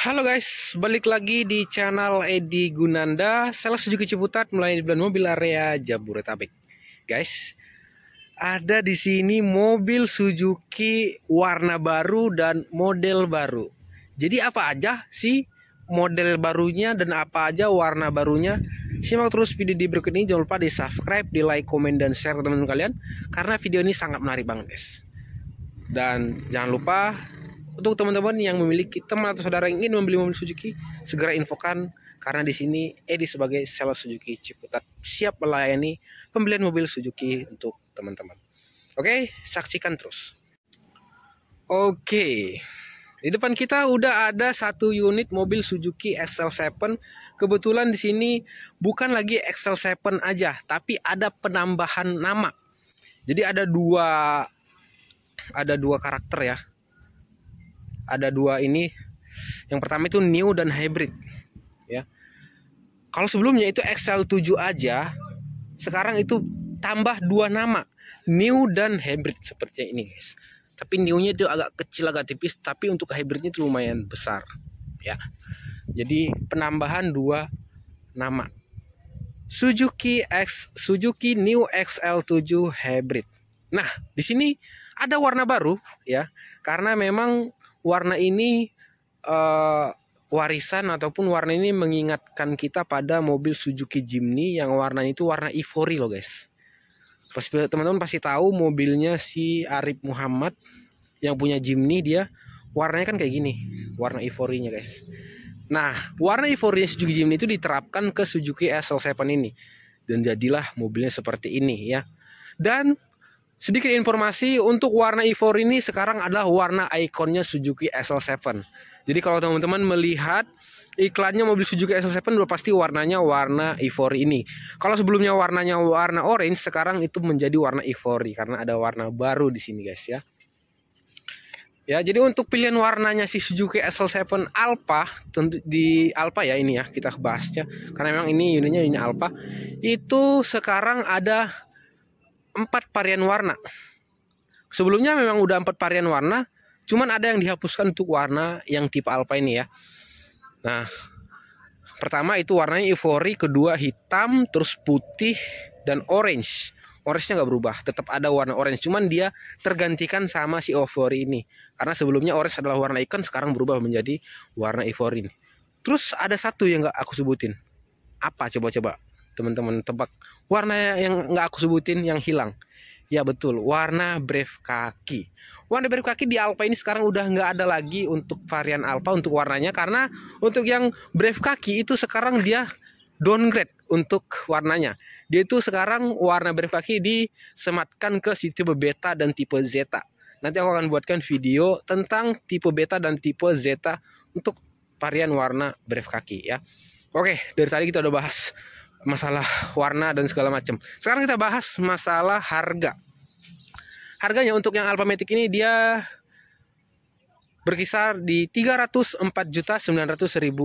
Halo guys, balik lagi di channel Edi Gunanda, sales Suzuki Ciputat melayani di mobil area Jabodetabek. Guys, ada di sini mobil Suzuki warna baru dan model baru. Jadi apa aja sih model barunya dan apa aja warna barunya? Simak terus video di berikut ini. Jangan lupa di subscribe, di like, komen, dan share ke teman-teman kalian, karena video ini sangat menarik banget guys. Dan jangan lupa untuk teman-teman yang memiliki teman atau saudara yang ingin membeli mobil Suzuki, segera infokan, karena di sini Edi sebagai sales Suzuki Ciputat siap melayani pembelian mobil Suzuki untuk teman-teman. Oke, saksikan terus. Oke, di depan kita udah ada satu unit mobil Suzuki XL7. Kebetulan di sini bukan lagi XL7 aja, tapi ada penambahan nama. Jadi ada dua karakter ya. Ada dua ini. Yang pertama itu new dan hybrid ya. Kalau sebelumnya itu XL7 aja, sekarang itu tambah dua nama, new dan hybrid seperti ini guys. Tapi new-nya itu agak kecil, agak tipis, tapi untuk hybridnya itu lumayan besar ya. Jadi penambahan dua nama, Suzuki New XL7 Hybrid. Nah, di sini ada warna baru ya, karena memang warna ini warisan ataupun warna ini mengingatkan kita pada mobil Suzuki Jimny yang warnanya itu warna ivory loh guys. Teman-teman pasti tahu mobilnya si Arif Muhammad yang punya Jimny, dia warnanya kan kayak gini, warna ivory-nya guys. Nah, warna ivory Suzuki Jimny itu diterapkan ke Suzuki SL7 ini, dan jadilah mobilnya seperti ini ya. Dan sedikit informasi untuk warna ivory ini sekarang adalah warna ikonnya Suzuki SL7. Jadi kalau teman-teman melihat iklannya mobil Suzuki SL7 udah pasti warnanya warna ivory ini. Kalau sebelumnya warnanya warna orange, sekarang itu menjadi warna ivory karena ada warna baru di sini guys ya. Ya, jadi untuk pilihan warnanya si Suzuki SL7 Alpha, tentu di Alpha ya ini ya kita bahasnya, karena memang ini unitnya ini Alpha. Itu sekarang ada 4 varian warna. Sebelumnya memang udah 4 varian warna, cuman ada yang dihapuskan untuk warna yang tipe Alpha ini ya. Nah, pertama itu warnanya ivory, kedua hitam, terus putih dan orange. Orange-nya nggak berubah, tetap ada warna orange, cuman dia tergantikan sama si ivory ini. Karena sebelumnya orange adalah warna ikon, sekarang berubah menjadi warna ivory ini. Terus ada satu yang nggak aku sebutin. Apa coba-coba? Teman-teman tebak warna yang nggak aku sebutin yang hilang. Ya betul, warna brave kaki. Warna brave kaki di Alpha ini sekarang udah nggak ada lagi untuk varian Alpha untuk warnanya, karena untuk yang brave kaki itu sekarang dia downgrade untuk warnanya. Dia itu sekarang warna brave kaki disematkan ke si tipe beta dan tipe zeta. Nanti aku akan buatkan video tentang tipe beta dan tipe zeta untuk varian warna brave kaki ya. Oke, dari tadi kita udah bahas masalah warna dan segala macam. Sekarang kita bahas masalah harga. Harganya untuk yang Alpha Matic ini dia berkisar di Rp304.900.000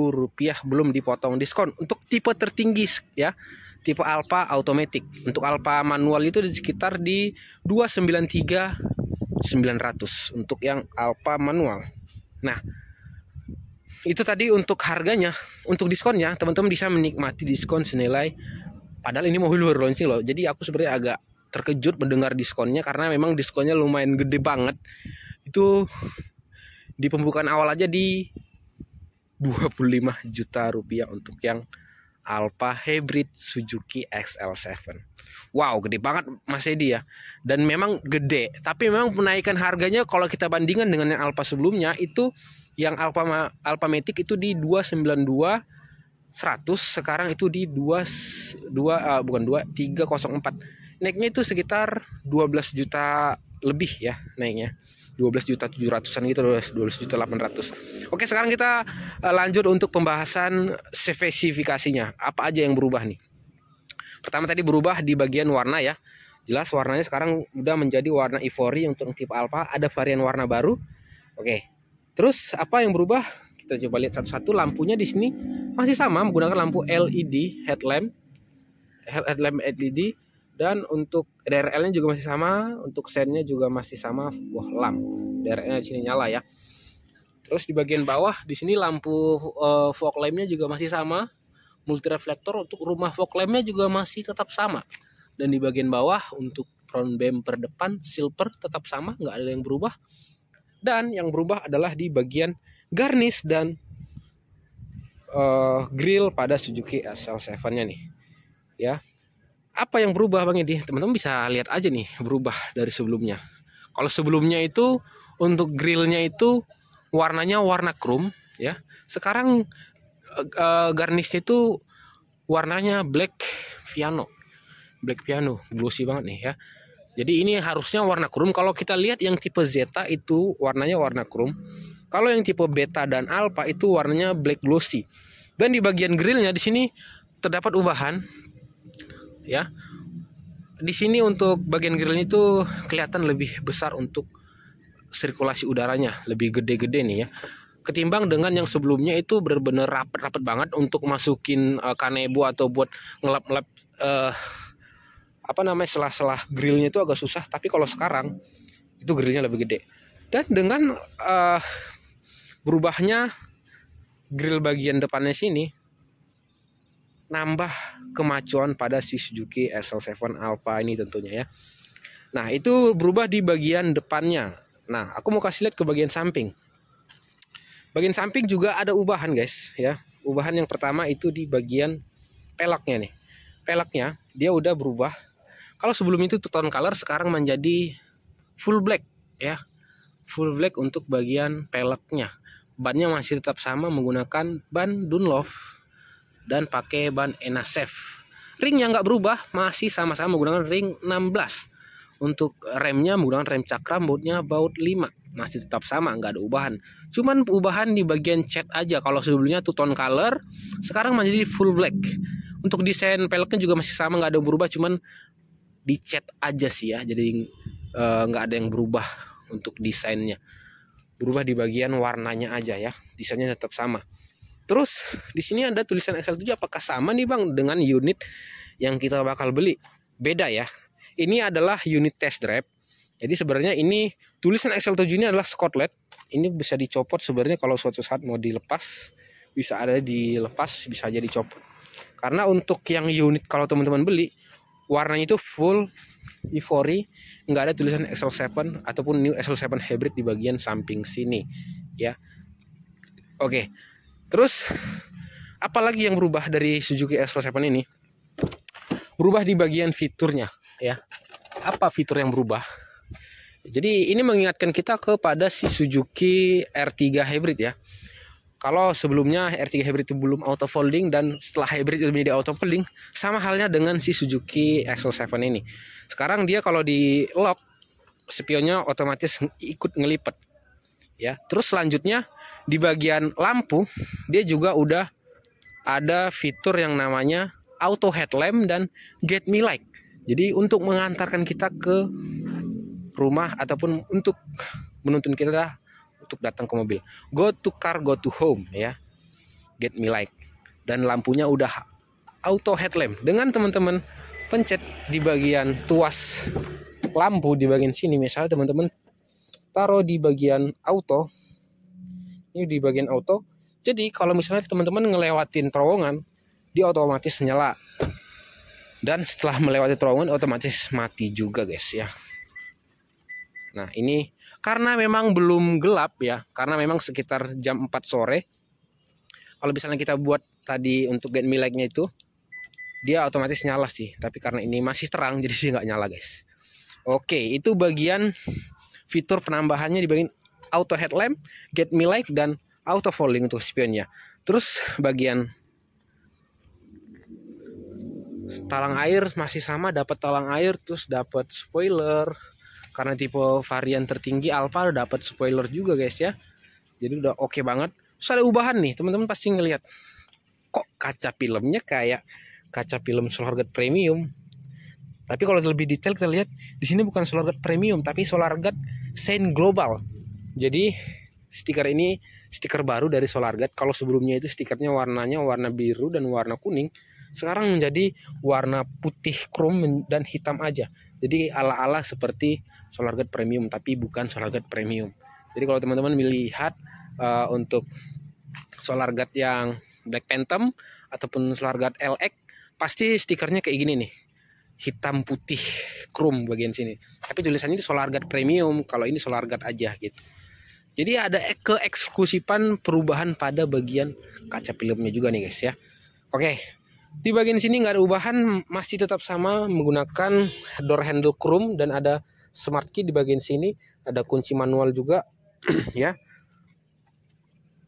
belum dipotong diskon. Untuk tipe tertinggi ya, tipe Alpha Automatic. Untuk Alpha manual itu di sekitar di 293.900 untuk yang Alpha manual. Nah, itu tadi untuk harganya. Untuk diskonnya teman-teman bisa menikmati diskon senilai, padahal ini mobil baru launching loh, jadi aku sebenarnya agak terkejut mendengar diskonnya, karena memang diskonnya lumayan gede banget. Itu di pembukaan awal aja di Rp25 juta untuk yang Alpha Hybrid Suzuki XL7. Wow, gede banget Mas Edi ya. Dan memang gede, tapi memang penaikan harganya kalau kita bandingkan dengan yang Alpha sebelumnya, itu yang Alpha Matic itu di 292.100, sekarang itu di 304. Naiknya itu sekitar 12 juta lebih ya naiknya. 12.700-an gitu, 12.800. Oke, sekarang kita lanjut untuk pembahasan spesifikasinya. Apa aja yang berubah nih? Pertama tadi berubah di bagian warna ya. Jelas warnanya sekarang udah menjadi warna ivory untuk tipe Alpha, ada varian warna baru. Oke. Terus apa yang berubah? Kita coba lihat satu-satu. Lampunya di sini masih sama, menggunakan lampu LED headlamp LED, dan untuk DRL-nya juga masih sama, untuk sennya juga masih sama. Wah, lamp DRL-nya sini nyala ya. Terus di bagian bawah di sini lampu fog lampnya juga masih sama, multi reflektor. Untuk rumah fog lampnya juga masih tetap sama. Dan di bagian bawah untuk front bumper depan silver tetap sama, nggak ada yang berubah. Dan yang berubah adalah di bagian garnish dan grill pada Suzuki SL7-nya nih. Ya. Apa yang berubah Bang Edi? Teman-teman bisa lihat aja nih berubah dari sebelumnya. Kalau sebelumnya itu untuk grillnya itu warnanya warna chrome ya. Sekarang garnishnya itu warnanya black piano. Black piano, glossy banget nih ya. Jadi ini harusnya warna chrome. Kalau kita lihat yang tipe Zeta itu warnanya warna chrome. Kalau yang tipe Beta dan Alpha itu warnanya black glossy. Dan di bagian grillnya di sini terdapat ubahan ya. Di sini untuk bagian grillnya itu kelihatan lebih besar untuk sirkulasi udaranya, lebih gede-gede nih ya. Ketimbang dengan yang sebelumnya itu benar-benar rapet-rapet banget untuk masukin kanebo atau buat ngelap-ngelap selah-selah grillnya itu agak susah. Tapi kalau sekarang itu grillnya lebih gede. Dan dengan berubahnya grill bagian depannya sini, nambah kemajuan pada si Suzuki SL7 Alpha ini tentunya ya. Nah itu berubah di bagian depannya. Nah aku mau kasih lihat ke bagian samping. Bagian samping juga ada ubahan guys ya. Ubahan yang pertama itu di bagian peleknya nih. Peleknya dia udah berubah. Kalau sebelum itu two tone color, sekarang menjadi full black ya. Full black untuk bagian peleknya. Bannya masih tetap sama menggunakan ban Dunlop dan pakai ban Enasafe. Ringnya nggak berubah, masih sama-sama menggunakan ring 16. Untuk remnya menggunakan rem cakram, bautnya baut 5. Masih tetap sama, nggak ada ubahan. Cuman ubahan di bagian cat aja. Kalau sebelumnya two tone color, sekarang menjadi full black. Untuk desain peleknya juga masih sama, nggak ada yang berubah, cuman di cat aja sih ya. Jadi nggak ada yang berubah untuk desainnya. Berubah di bagian warnanya aja ya. Desainnya tetap sama. Terus di sini ada tulisan SL7, apakah sama nih Bang dengan unit yang kita bakal beli? Beda ya. Ini adalah unit test drive. Jadi sebenarnya ini tulisan SL7 ini adalah Scotland. Ini bisa dicopot sebenarnya kalau suatu saat mau dilepas, bisa ada dilepas, bisa aja dicopot. Karena untuk yang unit kalau teman-teman beli, warnanya itu full ivory, nggak ada tulisan SL7 ataupun new SL7 hybrid di bagian samping sini ya. Oke. Terus apalagi yang berubah dari Suzuki SL7 ini? Berubah di bagian fiturnya ya. Apa fitur yang berubah? Jadi ini mengingatkan kita kepada si Suzuki R3 hybrid ya. Kalau sebelumnya R3 hybrid itu belum auto folding, dan setelah hybrid itu menjadi auto folding, sama halnya dengan si Suzuki SL7 ini. Sekarang dia kalau di lock, spionnya otomatis ikut ngelipat ya. Terus selanjutnya di bagian lampu dia juga udah ada fitur yang namanya auto headlamp dan get me light. Jadi untuk mengantarkan kita ke rumah ataupun untuk menuntun kita untuk datang ke mobil. Go to car, go to home ya. Get me light. Dan lampunya udah auto headlamp. Dengan teman-teman pencet di bagian tuas lampu di bagian sini, misalnya teman-teman taruh di bagian auto. Ini di bagian auto. Jadi kalau misalnya teman-teman ngelewatin terowongan, dia otomatis nyala. Dan setelah melewati terowongan otomatis mati juga guys ya. Nah ini karena memang belum gelap ya, karena memang sekitar jam 4 sore. Kalau misalnya kita buat tadi untuk get me light-nya itu, dia otomatis nyala sih. Tapi karena ini masih terang, jadi sih nggak nyala guys. Oke, itu bagian fitur penambahannya di bagian auto headlamp, get me light, dan auto folding untuk spionnya. Terus bagian talang air masih sama, dapat talang air, terus dapat spoiler. Karena tipe varian tertinggi Alpha dapat spoiler juga guys ya. Jadi udah oke banget. Terus ada ubahan nih, teman-teman pasti ngelihat. Kok kaca filmnya kayak kaca film Solarguard Premium. Tapi kalau lebih detail kita lihat di sini bukan Solarguard Premium tapi Solarguard Shine Global. Jadi stiker ini stiker baru dari Solarguard. Kalau sebelumnya itu stikernya warnanya warna biru dan warna kuning, sekarang menjadi warna putih chrome dan hitam aja. Jadi ala-ala seperti Solarguard Premium tapi bukan Solarguard Premium. Jadi kalau teman-teman melihat untuk solar guard yang Black Phantom ataupun solar guard LX, pasti stikernya kayak gini nih, hitam putih chrome bagian sini. Tapi tulisannya ini solar guard premium, kalau ini solar guard aja gitu. Jadi ada keeksklusifan perubahan pada bagian kaca filmnya juga nih guys ya. Oke, di bagian sini nggak ada ubahan, masih tetap sama menggunakan door handle chrome dan ada smart key di bagian sini, ada kunci manual juga ya.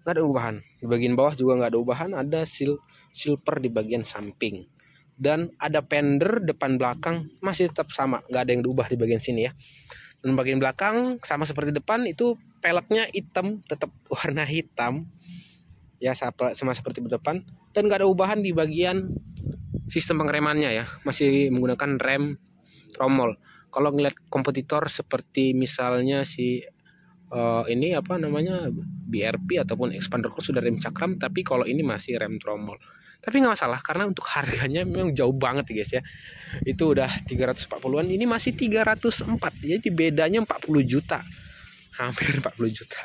Nggak ada ubahan. Di bagian bawah juga nggak ada ubahan, ada silver di bagian samping. Dan ada fender depan belakang masih tetap sama, nggak ada yang diubah di bagian sini ya. Dan bagian belakang sama seperti depan, itu peleknya hitam, tetap warna hitam ya, sama seperti depan. Dan nggak ada ubahan di bagian sistem pengeremannya ya, masih menggunakan rem tromol. Kalau ngeliat kompetitor seperti misalnya si ini apa namanya, BRP ataupun expander cross sudah rem cakram, tapi kalau ini masih rem tromol. Tapi nggak masalah karena untuk harganya memang jauh banget guys ya. Itu udah 340-an, ini masih 304. Jadi bedanya 40 juta. Hampir 40 juta.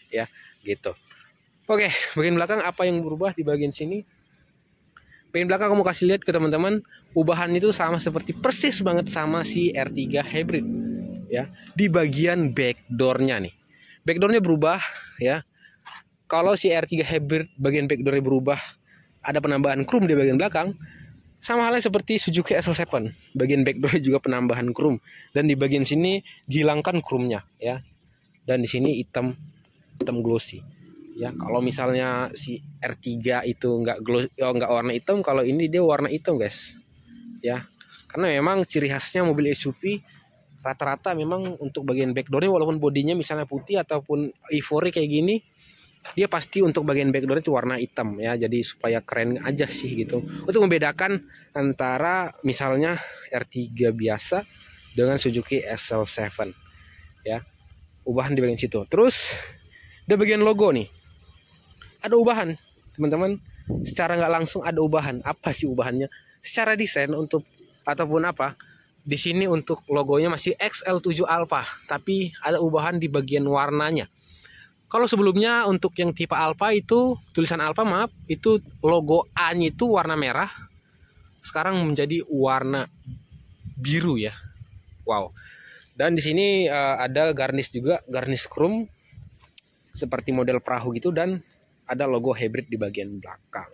Ya, gitu. Oke, bagian belakang apa yang berubah di bagian sini? Bagian belakang kamu kasih lihat ke teman-teman, ubahan itu sama seperti persis banget sama si R3 Hybrid ya. Di bagian backdoor-nya nih. Backdoor-nya berubah ya. Kalau si R3 Hybrid bagian backdoor-nya berubah, ada penambahan chrome di bagian belakang. Sama halnya seperti Suzuki SL7, bagian backdoor juga penambahan chrome, dan di bagian sini dihilangkan chrome-nya ya. Dan di sini hitam glossy ya. Kalau misalnya si R3 itu nggak glossy, nggak warna hitam, kalau ini dia warna hitam guys ya. Karena memang ciri khasnya mobil SUV rata-rata memang untuk bagian backdoor-nya, walaupun bodinya misalnya putih ataupun Ivory kayak gini, dia pasti untuk bagian backdoor itu warna hitam ya. Jadi supaya keren aja sih gitu, untuk membedakan antara misalnya R3 biasa dengan Suzuki SL7 ya. Ubahan di bagian situ. Terus di bagian logo nih ada ubahan teman-teman, secara nggak langsung ada ubahan. Apa sih ubahannya? Secara desain untuk ataupun apa, di sini untuk logonya masih XL7 Alpha, tapi ada ubahan di bagian warnanya. Kalau sebelumnya untuk yang tipe Alpha itu tulisan Alpha, maaf, itu logo A-nya itu warna merah, sekarang menjadi warna biru ya. Wow. Dan di sini ada garnish juga, garnish chrome seperti model perahu gitu, dan ada logo hybrid di bagian belakang.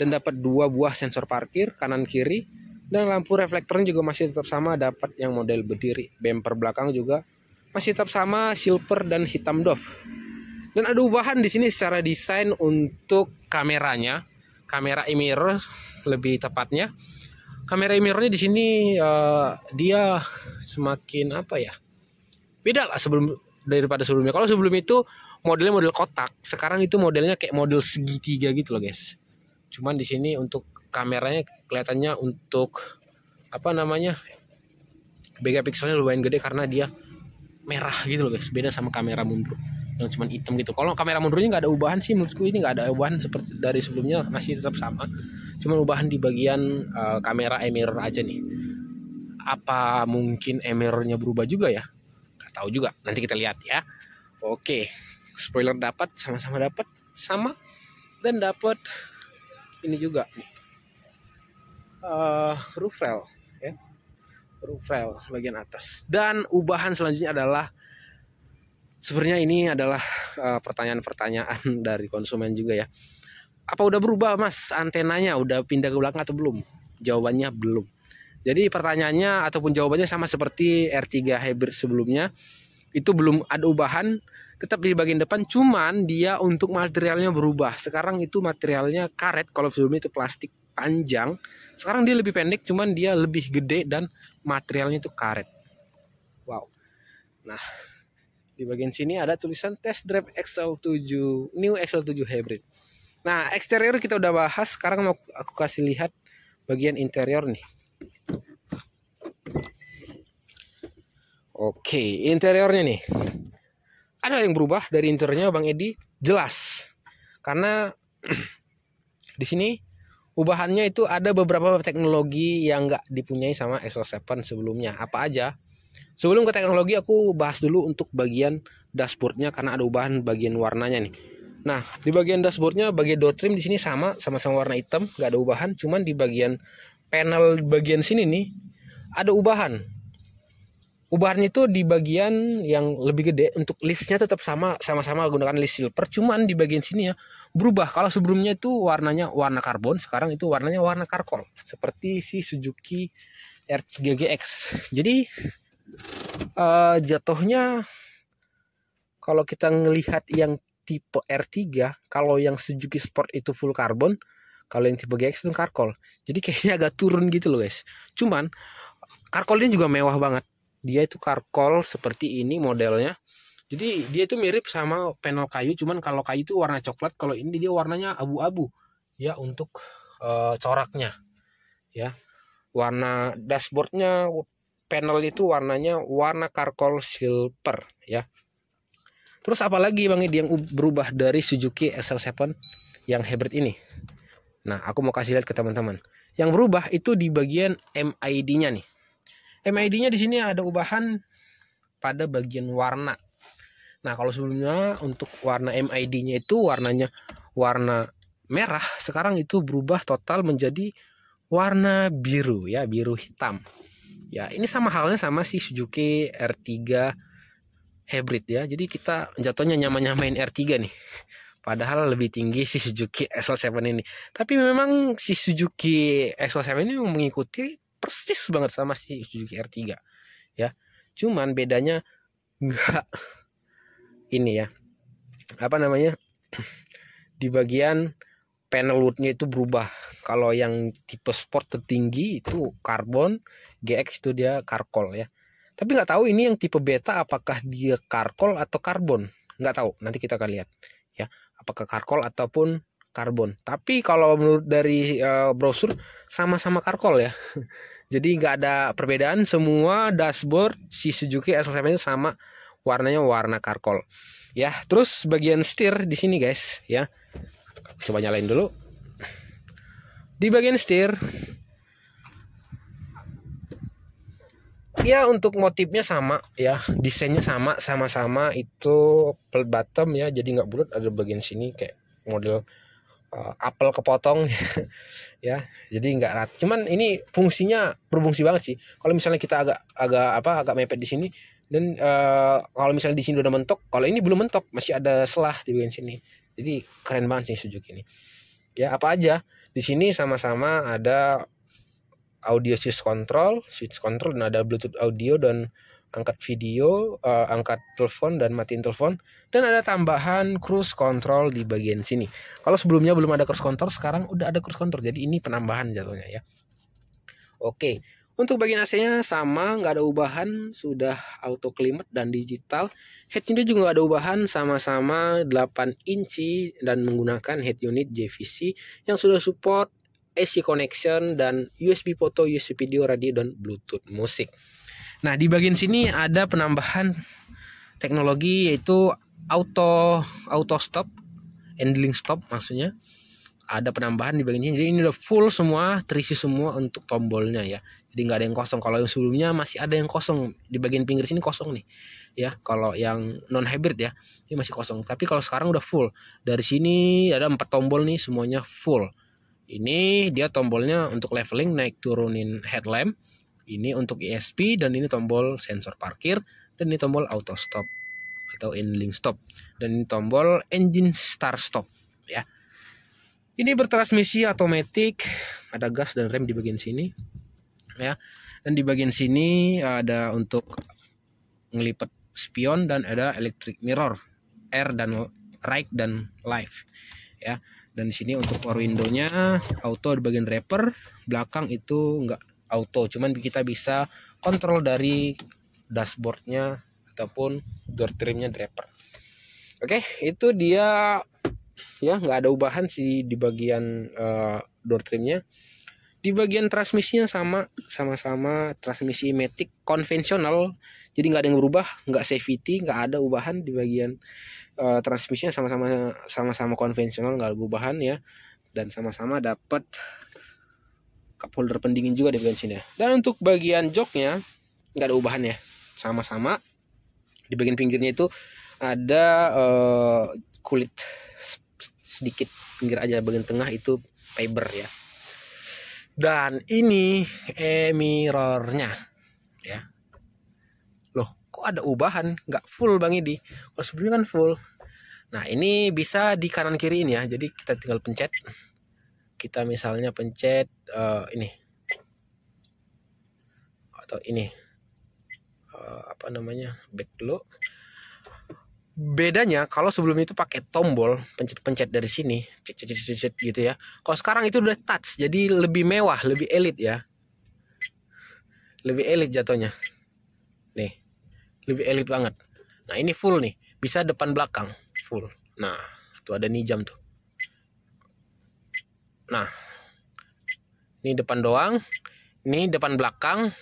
Dan dapat 2 buah sensor parkir kanan kiri, dan lampu reflektornya juga masih tetap sama, dapat yang model berdiri. Bumper belakang juga masih tetap sama, silver dan hitam doff. Dan ada ubahan di sini secara desain untuk kameranya, kamera e-mirror lebih tepatnya. Kamera e-mirrornya di sini dia semakin apa ya? Beda lah daripada sebelumnya. Kalau sebelum itu modelnya model kotak, sekarang itu modelnya kayak model segitiga gitu loh guys. Cuman di sini untuk kameranya kelihatannya untuk apa namanya, megapikselnya lumayan gede karena dia merah gitu loh guys. Beda sama kamera mundur yang cuman hitam gitu. Kalau kamera mundurnya nggak ada ubahan sih, menurutku ini nggak ada ubahan seperti dari sebelumnya, masih tetap sama. Cuman ubahan di bagian kamera e-mirror aja nih. Apa mungkin e-mirrornya berubah juga ya? Nggak tahu juga. Nanti kita lihat ya. Oke, spoiler dapat, sama-sama dapat, sama, dan dapat ini juga nih. Roof rail ya. Roof rail bagian atas. Dan ubahan selanjutnya adalah, sebenarnya ini adalah pertanyaan-pertanyaan dari konsumen juga ya. Apa udah berubah mas antenanya, udah pindah ke belakang atau belum? Jawabannya belum. Jadi pertanyaannya ataupun jawabannya sama seperti R3 Hybrid sebelumnya. Itu belum ada ubahan, tetap di bagian depan, cuman dia untuk materialnya berubah. Sekarang itu materialnya karet, kalau sebelumnya itu plastik panjang. Sekarang dia lebih pendek, cuman dia lebih gede dan materialnya itu karet. Wow. Nah, di bagian sini ada tulisan test drive XL7, new XL7 Hybrid. Nah, eksterior kita udah bahas, sekarang mau aku kasih lihat bagian interior nih. Oke, interiornya nih. Ada yang berubah dari interiornya Bang Edi, jelas. Karena di sini ubahannya itu ada beberapa teknologi yang nggak dipunyai sama SL7 sebelumnya. Apa aja? Sebelum ke teknologi, aku bahas dulu untuk bagian dashboardnya karena ada ubahan bagian warnanya nih. Nah, di bagian dashboardnya, bagian door trim di sini sama-sama warna hitam, nggak ada ubahan. Cuman di bagian panel bagian sini nih ada ubahan. Ubahannya itu di bagian yang lebih gede. Untuk listnya tetap sama-sama gunakan list silver. Cuman di bagian sini ya berubah. Kalau sebelumnya itu warnanya warna karbon, sekarang itu warnanya warna karkol. Seperti si Suzuki R3GX. Jadi jatuhnya kalau kita ngelihat yang tipe R3, kalau yang Suzuki Sport itu full karbon, kalau yang tipe GX itu karkol. Jadi kayaknya agak turun gitu loh guys. Cuman karkolnya juga mewah banget. Dia itu karkol seperti ini modelnya. Jadi dia itu mirip sama panel kayu, cuman kalau kayu itu warna coklat, kalau ini dia warnanya abu-abu ya untuk coraknya. Ya. Warna dashboardnya, panel itu warnanya warna karkol silver ya. Terus apalagi Bang yang berubah dari Suzuki SL7 yang hybrid ini? Nah, aku mau kasih lihat ke teman-teman. Yang berubah itu di bagian MID-nya nih. MID-nya di sini ada ubahan pada bagian warna. Nah, kalau sebelumnya untuk warna MID-nya itu warnanya warna merah, sekarang itu berubah total menjadi warna biru ya, biru hitam. Ya, ini sama halnya sama si Suzuki R3 hybrid ya. Jadi kita jatuhnya nyamain R3 nih. Padahal lebih tinggi si Suzuki SL7 ini. Tapi memang si Suzuki SL7 ini mengikuti persis banget sama si Suzuki R3 ya. Cuman bedanya enggak ini ya. Apa namanya? Di bagian panel woodnya itu berubah. Kalau yang tipe sport tertinggi itu karbon, GX itu dia karkol ya. Tapi nggak tahu ini yang tipe beta apakah dia karkol atau karbon. Nggak tahu, nanti kita akan lihat ya. Apakah karkol ataupun karbon. Tapi kalau menurut dari brosur sama-sama karkol ya. Jadi nggak ada perbedaan, semua dashboard si Suzuki SL7 itu sama warnanya warna karkol. Ya, terus bagian setir di sini guys ya. Coba nyalain dulu. Di bagian setir ya untuk motifnya sama ya, desainnya sama-sama itu flat bottom ya, jadi nggak bulat, ada bagian sini kayak model apel kepotong ya, jadi nggak rata. Cuman ini fungsinya berfungsi banget sih. Kalau misalnya kita agak mepet di sini dan kalau misalnya di sini udah mentok, kalau ini belum mentok masih ada selah di bagian sini. Jadi keren banget sih Suzuki ini. Ya apa aja di sini sama-sama ada audio switch control dan ada Bluetooth audio dan angkat video, angkat telepon dan matiin telepon, dan ada tambahan cruise control di bagian sini. Kalau sebelumnya belum ada cruise control, sekarang udah ada cruise control, jadi ini penambahan jatuhnya ya. Oke, untuk bagian AC-nya sama, nggak ada ubahan, sudah auto climate dan digital. Head unit juga nggak ada ubahan, sama-sama 8 inci dan menggunakan head unit JVC yang sudah support AC connection dan USB foto, USB video, radio, dan Bluetooth musik. Nah, di bagian sini ada penambahan teknologi yaitu auto stop, handling stop maksudnya. Ada penambahan di bagian ini. Jadi ini udah full semua, terisi semua untuk tombolnya ya. Jadi nggak ada yang kosong. Kalau yang sebelumnya masih ada yang kosong di bagian pinggir sini kosong nih. Ya, kalau yang non hybrid ya, ini masih kosong. Tapi kalau sekarang udah full. Dari sini ada 4 tombol nih, semuanya full. Ini dia tombolnya untuk leveling, naik turunin headlamp. Ini untuk ESP, dan ini tombol sensor parkir, dan ini tombol auto stop atau idling stop, dan ini tombol engine start stop ya. Ini bertransmisi otomatis, ada gas dan rem di bagian sini ya. Dan di bagian sini ada untuk ngelipat spion dan ada electric mirror, air dan right dan live ya. Dan di sini untuk power window-nya auto di bagian rapper, belakang itu enggak auto, cuman kita bisa kontrol dari dashboardnya ataupun door trimnya driver. Oke, itu dia ya, nggak ada ubahan sih di bagian door trimnya. Di bagian transmisinya sama-sama transmisi matic konvensional, jadi nggak ada yang berubah, nggak safety, nggak ada ubahan di bagian transmisinya, sama-sama konvensional, nggak ada ubahan ya, dan sama-sama dapat cup holder pendingin juga di bagian sini ya. Dan untuk bagian joknya nggak ada ubahan ya, sama-sama. Di bagian pinggirnya itu ada kulit sedikit pinggir aja, bagian tengah itu fiber ya. Dan ini mirrornya ya. Loh, kok ada ubahan? Nggak full Bang Idi. Kalau sebelumnya kan full. Nah, ini bisa di kanan kiri ini ya. Jadi kita tinggal pencet. Kita misalnya pencet ini. Atau ini. Apa namanya? Back dulu. Bedanya kalau sebelum itu pakai tombol pencet-pencet dari sini, cet gitu ya. Kalau sekarang itu udah touch, jadi lebih mewah, lebih elit ya. Lebih elit jatuhnya. Nih, lebih elit banget. Nah, ini full nih, bisa depan belakang full. Nah, tuh ada nih jam tuh. Nah, ini depan doang, ini depan belakang,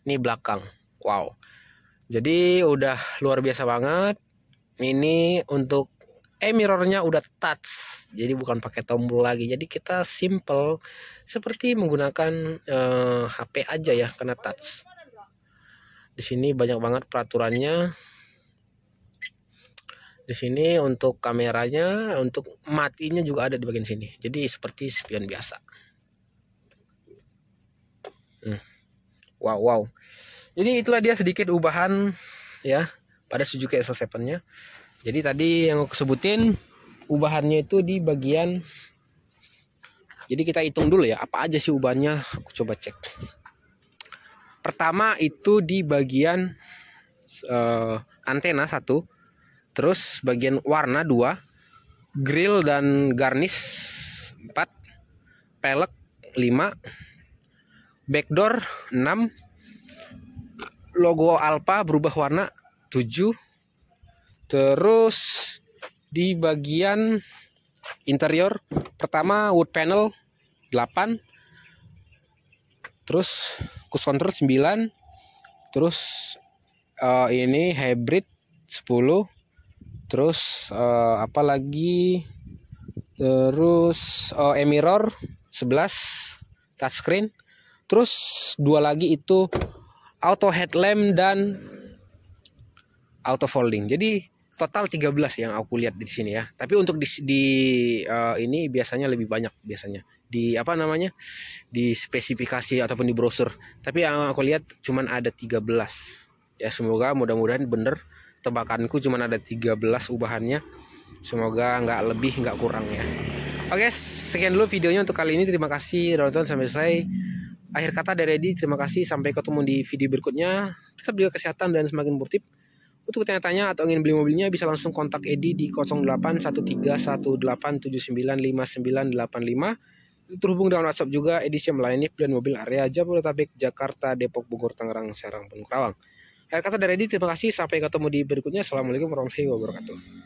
ini belakang. Wow. Jadi udah luar biasa banget. Ini untuk mirrornya udah touch, jadi bukan pakai tombol lagi. Jadi kita simple seperti menggunakan HP aja ya, karena touch. Di sini banyak banget peraturannya. Di sini untuk kameranya, untuk matinya juga ada di bagian sini. Jadi seperti spion biasa. Wow. Jadi itulah dia sedikit ubahan ya pada Suzuki SL7-nya. Jadi tadi yang aku sebutin ubahannya itu di bagian. Jadi kita hitung dulu ya, apa aja sih ubahannya. Aku coba cek. Pertama itu di bagian antena 1, terus bagian warna 2, grill dan garnish 4, pelek 5, backdoor 6, logo Alfa berubah warna 7. Terus di bagian interior pertama wood panel 8. Terus cruise control 9. Terus ini hybrid 10. Terus apa lagi? Terus mirror 11 touchscreen. Terus 2 lagi itu auto headlamp dan auto folding. Jadi total 13 yang aku lihat di sini ya. Tapi untuk ini biasanya lebih banyak biasanya. Di apa namanya? Di spesifikasi ataupun di brosur. Tapi yang aku lihat cuman ada 13. Ya semoga mudah-mudahan bener tebakanku cuman ada 13 ubahannya. Semoga nggak lebih nggak kurang ya. Oke, sekian dulu videonya untuk kali ini. Terima kasih udah nonton sampai selesai. Akhir kata dari Edi, terima kasih. Sampai ketemu di video berikutnya. Tetap jaga kesehatan dan semakin sportif. Untuk tanya-tanya atau ingin beli mobilnya bisa langsung kontak Edi di 081318795985. Terhubung dengan WhatsApp juga. Edi siap melayani pilihan mobil area Jabodetabek, Jakarta, Depok, Bogor, Tangerang, Serang, dan Karawang. Akhir kata dari Edi, terima kasih. Sampai ketemu di berikutnya. Assalamualaikum warahmatullahi wabarakatuh.